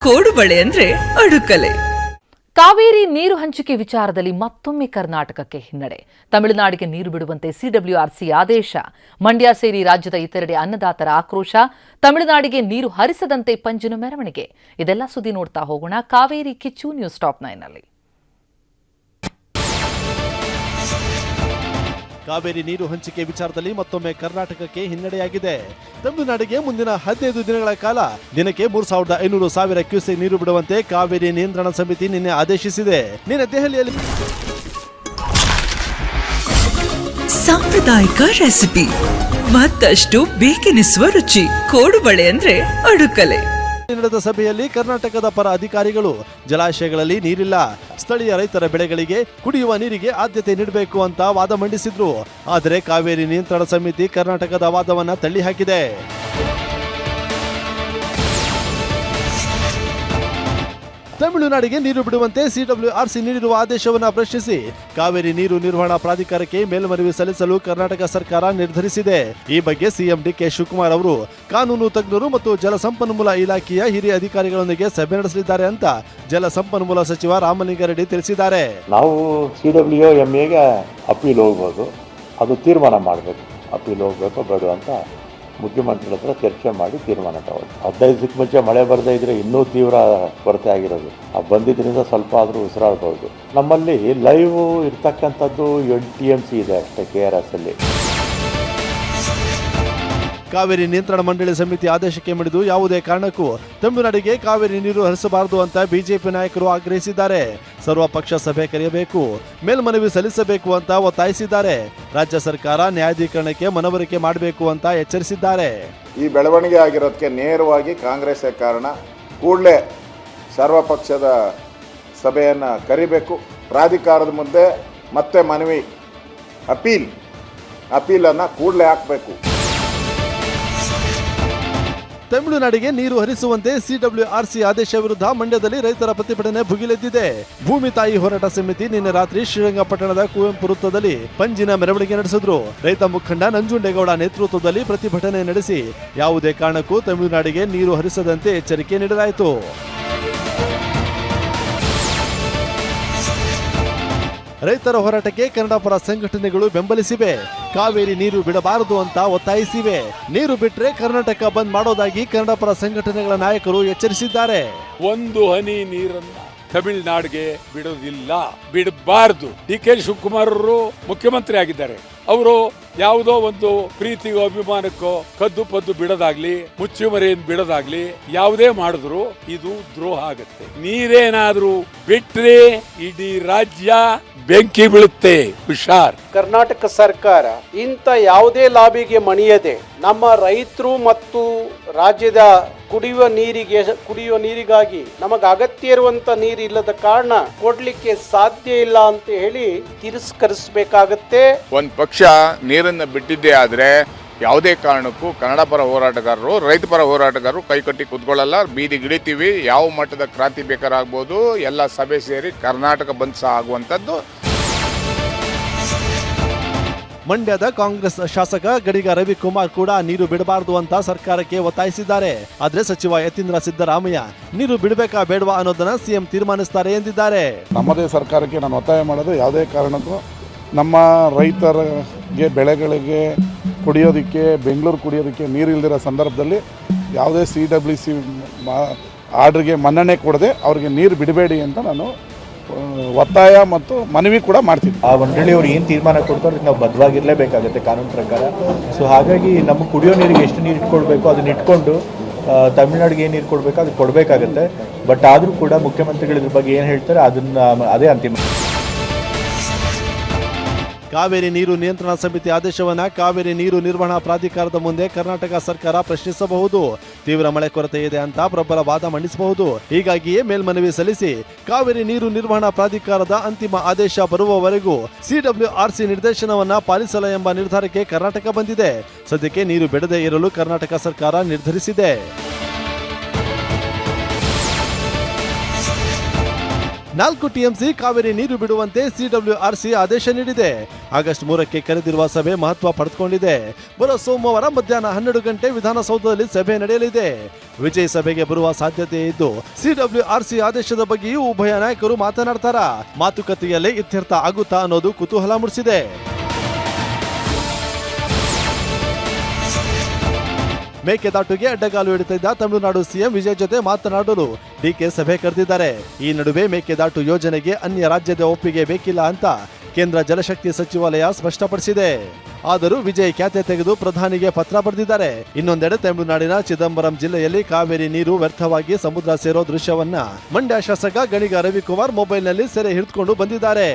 ಕೋಡುಬಳೆ ಅಂದ್ರೆ ಅಡುಕಲೆ. ಕಾವೇರಿ ನೀರು ಹಂಚಿಕೆ ವಿಚಾರದಲ್ಲಿ ಮತ್ತೊಮ್ಮೆ ಕರ್ನಾಟಕಕ್ಕೆ ಹಿನ್ನಡೆ. ತಮಿಳುನಾಡಿಗೆ ನೀರು ಬಿಡುವಂತೆ ಸಿಡಬ್ಲ್ಯೂಆರ್ಸಿ ಆದೇಶ. ಮಂಡ್ಯ ಸೇರಿ ರಾಜ್ಯದ ಇತರೆಡೆ ಅನ್ನದಾತರ ಆಕ್ರೋಶ. ತಮಿಳುನಾಡಿಗೆ ನೀರು ಹರಿಸದಂತೆ ಪಂಜಿನ ಮೆರವಣಿಗೆ. ಇದೆಲ್ಲ ಸುದ್ದಿ ನೋಡ್ತಾ ಹೋಗೋಣ. ಕಾವೇರಿ ಕಿಚ್ಚು ನ್ಯೂಸ್ ಟಾಪ್ 9 ನಲ್ಲಿ. ಕಾವೇರಿ ನೀರು ಹಂಚಿಕೆ ವಿಚಾರದಲ್ಲಿ ಮತ್ತೊಮ್ಮೆ ಕರ್ನಾಟಕಕ್ಕೆ ಹಿನ್ನಡೆಯಾಗಿದೆ. ತಮಿಳುನಾಡಿಗೆ ಮುಂದಿನ 15 ದಿನಗಳ ಕಾಲ ದಿನಕ್ಕೆ 3,500 ಕ್ಯೂಸೆಕ್ ನೀರು ಬಿಡುವಂತೆ ಕಾವೇರಿ ನಿಯಂತ್ರಣ ಸಮಿತಿ ನಿನ್ನೆ ಆದೇಶಿಸಿದೆ. ನಿನ್ನೆ ದೆಹಲಿಯಲ್ಲಿ ಸಾಂಪ್ರದಾಯಿಕ ರೆಸಿಪಿ, ಮತ್ತಷ್ಟು ಬೇಕೆನಿಸುವ ರುಚಿ. ಕೋಡುಬಳೆ ಅಂದ್ರೆ ಅಡುಕಲೆ. ನಡೆದ ಸಭೆಯಲ್ಲಿ ಕರ್ನಾಟಕದ ಪರ ಅಧಿಕಾರಿಗಳು ಜಲಾಶಯಗಳಲ್ಲಿ ನೀರಿಲ್ಲ, ಸ್ಥಳೀಯ ರೈತರ ಬೆಳೆಗಳಿಗೆ ಕುಡಿಯುವ ನೀರಿಗೆ ಆದ್ಯತೆ ನೀಡಬೇಕು ಅಂತ ವಾದ ಮಂಡಿಸಿದ್ರು. ಆದರೆ ಕಾವೇರಿ ನಿಯಂತ್ರಣ ಸಮಿತಿ ಕರ್ನಾಟಕದ ವಾದವನ್ನ ತಳ್ಳಿ ಹಾಕಿದೆ. ತಮಿಳುನಾಡಿಗೆ ನೀರು ಬಿಡುವಂತೆ ಸಿಡಬ್ಲ್ಯೂಆರ್ಸಿ ನೀಡಿರುವ ಆದೇಶವನ್ನು ಪ್ರಶ್ನಿಸಿ ಕಾವೇರಿ ನೀರು ನಿರ್ವಹಣಾ ಪ್ರಾಧಿಕಾರಕ್ಕೆ ಮೇಲ್ಮನವಿ ಸಲ್ಲಿಸಲು ಕರ್ನಾಟಕ ಸರ್ಕಾರ ನಿರ್ಧರಿಸಿದೆ. ಈ ಬಗ್ಗೆ ಸಿಎಂ ಡಿಕೆ ಶಿವಕುಮಾರ್ ಅವರು ಕಾನೂನು ತಜ್ಞರು ಮತ್ತು ಜಲಸಂಪನ್ಮೂಲ ಇಲಾಖೆಯ ಹಿರಿಯ ಅಧಿಕಾರಿಗಳೊಂದಿಗೆ ಸಭೆ ನಡೆಸಲಿದ್ದಾರೆ ಅಂತ ಜಲಸಂಪನ್ಮೂಲ ಸಚಿವ ರಾಮಲಿಂಗಾರೆಡ್ಡಿ ತಿಳಿಸಿದ್ದಾರೆ. ನಾವು ಸಿಡಬ್ಲ್ಯೂಎಂಎಗೆ ಅಪೀಲ್ ಹೋಗ್ಬೋದು, ಅದು ತೀರ್ಮಾನ ಮಾಡಬೇಕು. ಅಪೀಲ್ ಹೋಗ್ಬೇಕು ಬೇಡ ಅಂತ ಮುಖ್ಯಮಂತ್ರಿಗಳ ಹತ್ರ ಚರ್ಚೆ ಮಾಡಿ ತೀರ್ಮಾನ ತಗೊಳ್ಳಿ. 15 ದಿನಕ್ಕೆ ಮುಂಚೆ ಮಳೆ ಬರದೇ ಇದ್ರೆ ಇನ್ನೂ ತೀವ್ರ ಕೊರತೆ ಆಗಿರೋದು. ಆ ಬಂದಿದ್ದರಿಂದ ಸ್ವಲ್ಪ ಆದರೂ ಉಸಿರಾಡ್ಬೋದು. ನಮ್ಮಲ್ಲಿ ಲೈವ್ ಇರ್ತಕ್ಕಂಥದ್ದು 8 TMC ಇದೆ ಅಷ್ಟೇ KRS ಅಲ್ಲಿ. ಕಾವೇರಿ ನಿಯಂತ್ರಣ ಮಂಡಳಿ ಸಮಿತಿ ಆದೇಶಕ್ಕೆ ಮಣಿದು ಯಾವುದೇ ಕಾರಣಕ್ಕೂ ತಮಿಳುನಾಡಿಗೆ ಕಾವೇರಿ ನೀರು ಹರಿಸಬಾರದು ಅಂತ ಬಿಜೆಪಿ ನಾಯಕರು ಆಗ್ರಹಿಸಿದ್ದಾರೆ. ಸರ್ವಪಕ್ಷ ಸಭೆ ಕರೆಯಬೇಕು, ಮೇಲ್ಮನವಿ ಸಲ್ಲಿಸಬೇಕು ಅಂತ ಒತ್ತಾಯಿಸಿದ್ದಾರೆ. ರಾಜ್ಯ ಸರ್ಕಾರ ನ್ಯಾಯಾಧೀಕರಣಕ್ಕೆ ಮನವರಿಕೆ ಮಾಡಬೇಕು ಅಂತ ಎಚ್ಚರಿಸಿದ್ದಾರೆ. ಈ ಬೆಳವಣಿಗೆ ಆಗಿರೋದಕ್ಕೆ ನೇರವಾಗಿ ಕಾಂಗ್ರೆಸ್ ಕಾರಣ. ಕೂಡಲೇ ಸರ್ವಪಕ್ಷದ ಸಭೆಯನ್ನು ಕರಿಬೇಕು. ಪ್ರಾಧಿಕಾರದ ಮುಂದೆ ಮತ್ತೆ ಮನವಿ ಅಪೀಲನ್ನು ಕೂಡಲೇ ಹಾಕಬೇಕು. ತಮಿಳುನಾಡಿಗೆ ನೀರು ಹರಿಸುವಂತೆ ಸಿಡಬ್ಲ್ಯೂಆರ್ಸಿ ಆದೇಶ ವಿರುದ್ಧ ಮಂಡ್ಯದಲ್ಲಿ ರೈತರ ಪ್ರತಿಭಟನೆ ಭುಗಿಲೆದ್ದಿದೆ. ಭೂಮಿ ತಾಯಿ ಹೋರಾಟ ಸಮಿತಿ ನಿನ್ನೆ ರಾತ್ರಿ ಶ್ರೀರಂಗಪಟ್ಟಣದ ಕುವೆಂಪು ವೃತ್ತದಲ್ಲಿ ಪಂಜಿನ ಮೆರವಣಿಗೆ ನಡೆಸಿದ್ರು. ರೈತ ಮುಖಂಡ ನಂಜುಂಡೇಗೌಡ ನೇತೃತ್ವದಲ್ಲಿ ಪ್ರತಿಭಟನೆ ನಡೆಸಿ ಯಾವುದೇ ಕಾರಣಕ್ಕೂ ತಮಿಳುನಾಡಿಗೆ ನೀರು ಹರಿಸದಂತೆ ಎಚ್ಚರಿಕೆ ನೀಡಲಾಯಿತು. ರೈತರ ಹೋರಾಟಕ್ಕೆ ಕನ್ನಡ ಪರ ಸಂಘಟನೆಗಳು ಬೆಂಬಲಿಸಿವೆ. ಕಾವೇರಿ ನೀರು ಬಿಡಬಾರದು ಅಂತ ಒತ್ತಾಯಿಸಿವೆ. ನೀರು ಬಿಟ್ರೆ ಕರ್ನಾಟಕ ಬಂದ್ ಮಾಡೋದಾಗಿ ಕನ್ನಡ ಪರ ಸಂಘಟನೆಗಳ ನಾಯಕರು ಎಚ್ಚರಿಸಿದ್ದಾರೆ. ಒಂದು ಹನಿ ನೀರನ್ನ ತಮಿಳುನಾಡಿಗೆ ಬಿಡೋದಿಲ್ಲ, ಬಿಡಬಾರದು. ಡಿಕೆ ಶಿವಕುಮಾರ್ ಅವರು ಮುಖ್ಯಮಂತ್ರಿ ಆಗಿದ್ದಾರೆ. ಅವರು ಯಾವುದೋ ಒಂದು ಪ್ರೀತಿಗೋ ಅಭಿಮಾನಕ್ಕೋ ಕದ್ದು ಪದ್ದು ಬಿಡೋದಾಗ್ಲಿ, ಮುಚ್ಚುಮರೆಯನ್ನು ಬಿಡೋದಾಗ್ಲಿ ಯಾವುದೇ ಮಾಡಿದ್ರು ಇದು ದ್ರೋಹ ಆಗುತ್ತೆ. ನೀರೇನಾದ್ರೂ ಬಿಟ್ರೆ ಇಡೀ ರಾಜ್ಯ ಬೆಂಕಿ ಬೀಳುತ್ತೆ. ಹುಷಾರ್. ಕರ್ನಾಟಕ ಸರ್ಕಾರ ಇಂಥ ಯಾವುದೇ ಲಾಬಿಗೆ ಮಣಿಯದೆ ನಮ್ಮ ರೈತರು ಮತ್ತು ರಾಜ್ಯದ ಕುಡಿಯುವ ನೀರಿಗಾಗಿ ನಮಗೆ ಅಗತ್ಯ ಇರುವಂತ ನೀರು ಇಲ್ಲದ ಕಾರಣ ಕೊಡ್ಲಿಕ್ಕೆ ಸಾಧ್ಯ ಇಲ್ಲ ಅಂತ ಹೇಳಿ ತಿರಸ್ಕರಿಸಬೇಕಾಗತ್ತೆ. ಒಂದ್ ಪಕ್ಷ ನೀರನ್ನ ಬಿಟ್ಟಿದ್ದೇ ಆದ್ರೆ ಯಾವುದೇ ಕಾರಣಕ್ಕೂ ಕನ್ನಡ ಪರ ಹೋರಾಟಗಾರರು, ರೈತ ಪರ ಹೋರಾಟಗಾರರು ಕೈಕಟ್ಟಿ ಕುತ್ಕೊಳ್ಳಲ್ಲ. ಬೀದಿಗಿಳಿತೀವಿ. ಯಾವ ಮಟ್ಟದ ಕ್ರಾಂತಿ ಬೇಕಾರಾಗ್ಬೋದು. ಎಲ್ಲ ಸಭೆ ಸೇರಿ ಕರ್ನಾಟಕ ಬಂದ್ ಆಗುವಂತದ್ದು. ಮಂಡ್ಯದ ಕಾಂಗ್ರೆಸ್ ಶಾಸಕ ಗಡಿಗ ರವಿಕುಮಾರ್ ಕೂಡ ನೀರು ಬಿಡಬಾರದು ಅಂತ ಸರ್ಕಾರಕ್ಕೆ ಒತ್ತಾಯಿಸಿದ್ದಾರೆ. ಆದ್ರೆ ಸಚಿವ ಯತೀಂದ್ರ ಸಿದ್ದರಾಮಯ್ಯ ನೀರು ಬಿಡಬೇಕಾ ಬೇಡವಾ ಅನ್ನೋದನ್ನ ಸಿಎಂ ತೀರ್ಮಾನಿಸ್ತಾರೆ ಎಂದಿದ್ದಾರೆ. ನಮ್ಮದೇ ಸರ್ಕಾರಕ್ಕೆ ನಾನು ಒತ್ತಾಯ ಮಾಡೋದು, ಯಾವುದೇ ಕಾರಣಕ್ಕೂ ನಮ್ಮ ರೈತರಿಗೆ ಬೆಳೆಗಳಿಗೆ ಕುಡಿಯೋದಕ್ಕೆ, ಬೆಂಗಳೂರು ಕುಡಿಯೋದಕ್ಕೆ ನೀರಿಲ್ದಿರೋ ಸಂದರ್ಭದಲ್ಲಿ ಯಾವುದೇ CWC ಆರ್ಡ್ರಿಗೆ ಮನ್ನಣೆ ಕೊಡದೆ ಅವ್ರಿಗೆ ನೀರು ಬಿಡಬೇಡಿ ಅಂತ ನಾನು ಒತ್ತಾಯ ಮತ್ತು ಮನವಿ ಕೂಡ ಮಾಡ್ತೀವಿ. ಆ ಮಂಡಳಿಯವರು ಏನು ತೀರ್ಮಾನ ಕೊಡ್ತಾರೆ ನಾವು ಬದ್ಧವಾಗಿರಲೇಬೇಕಾಗುತ್ತೆ ಕಾನೂನು ಪ್ರಕಾರ. ಸೊ ಹಾಗಾಗಿ ನಮ್ಮ ಕುಡಿಯೋ ನೀರಿಗೆ ಎಷ್ಟು ನೀರು ಇಟ್ಕೊಳ್ಬೇಕು ಅದನ್ನ ಇಟ್ಕೊಂಡು ತಮಿಳುನಾಡಿಗೆ ಏನು ನೀರು ಕೊಡಬೇಕು ಅದು ಕೊಡಬೇಕಾಗತ್ತೆ. ಬಟ್ ಆದರೂ ಕೂಡ ಮುಖ್ಯಮಂತ್ರಿಗಳು ಇದ್ರ ಬಗ್ಗೆ ಏನು ಹೇಳ್ತಾರೆ ಅದೇ ಅಂತಿಮ. ಕಾವೇರಿ ನೀರು ನಿಯಂತ್ರಣ ಸಮಿತಿ ಆದೇಶವನ್ನ ಕಾವೇರಿ ನೀರು ನಿರ್ವಹಣಾ ಪ್ರಾಧಿಕಾರದ ಮುಂದೆ ಕರ್ನಾಟಕ ಸರ್ಕಾರ ಪ್ರಶ್ನಿಸಬಹುದು. ತೀವ್ರ ಮಳೆ ಕೊರತೆ ಇದೆ ಅಂತ ಪ್ರಬಲ ವಾದ ಮಂಡಿಸಬಹುದು. ಹೀಗಾಗಿಯೇ ಮೇಲ್ಮನವಿ ಸಲ್ಲಿಸಿ ಕಾವೇರಿ ನೀರು ನಿರ್ವಹಣಾ ಪ್ರಾಧಿಕಾರದ ಅಂತಿಮ ಆದೇಶ ಬರುವವರೆಗೂ ಸಿಡಬ್ಲ್ಯೂಆರ್ಸಿ ನಿರ್ದೇಶನವನ್ನ ಪಾಲಿಸಲ್ಲ ಎಂಬ ನಿರ್ಧಾರಕ್ಕೆ ಕರ್ನಾಟಕ ಬಂದಿದೆ. ಸದ್ಯಕ್ಕೆ ನೀರು ಬಿಡದೇ ಇರಲು ಕರ್ನಾಟಕ ಸರ್ಕಾರ ನಿರ್ಧರಿಸಿದೆ. 4 ಟಿಎಂಸಿ ಕಾವೇರಿ ನೀರು ಬಿಡುವಂತೆ ಸಿಡಬ್ಲ್ಯೂಆರ್ಸಿ ಆದೇಶ ನೀಡಿದೆ. ಆಗಸ್ಟ್ 3ಕ್ಕೆ ಕರೆದಿರುವ ಸಭೆ ಮಹತ್ವ ಪಡೆದುಕೊಂಡಿದೆ. ಬರೋ ಸೋಮವಾರ ಮಧ್ಯಾಹ್ನ 12 ಗಂಟೆ ವಿಧಾನಸೌಧದಲ್ಲಿ ಸಭೆ ನಡೆಯಲಿದೆ. ವಿಜಯ್ ಸಭೆಗೆ ಬರುವ ಸಾಧ್ಯತೆ ಇದ್ದು ಸಿಡಬ್ಲ್ಯೂಆರ್ಸಿ ಆದೇಶದ ಬಗ್ಗೆಯೂ ಉಭಯ ನಾಯಕರು ಮಾತನಾಡ್ತಾರ. ಮಾತುಕತೆಯಲ್ಲಿ ಇತ್ಯರ್ಥ ಆಗುತ್ತಾ ಅನ್ನೋದು ಕುತೂಹಲ ಮೂಡಿಸಿದೆ. ಮೇಕೆದಾಟುಗೆ ಅಡ್ಡಗಾಲು ಇಡುತ್ತಿದ್ದ ತಮಿಳುನಾಡು ಸಿಎಂ ವಿಜಯ್ ಜೊತೆ ಮಾತನಾಡಲು ಡಿಕೆ ಸಭೆ ಕರೆದಿದ್ದಾರೆ. ಈ ನಡುವೆ ಮೇಕೆದಾಟು ಯೋಜನೆಗೆ ಅನ್ಯ ರಾಜ್ಯದ ಒಪ್ಪಿಗೆ ಬೇಕಿಲ್ಲ ಅಂತ ಕೇಂದ್ರ ಜಲಶಕ್ತಿ ಸಚಿವಾಲಯ ಸ್ಪಷ್ಟಪಡಿಸಿದೆ. ಆದರೂ ವಿಜಯ್ ಖ್ಯಾತೆ ತೆಗೆದು ಪ್ರಧಾನಿಗೆ ಪತ್ರ ಬರೆದಿದ್ದಾರೆ. ಇನ್ನೊಂದೆಡೆ ತಮಿಳುನಾಡಿನ ಚಿದಂಬರಂ ಜಿಲ್ಲೆಯಲ್ಲಿ ಕಾವೇರಿ ನೀರು ವ್ಯರ್ಥವಾಗಿ ಸಮುದ್ರ ಸೇರೋ ದೃಶ್ಯವನ್ನ ಮಂಡ್ಯ ಶಾಸಕ ಗಣಿಗ ರವಿಕುಮಾರ್ ಮೊಬೈಲ್ನಲ್ಲಿ ಸೆರೆ ಹಿಡಿದುಕೊಂಡು ಬಂದಿದ್ದಾರೆ.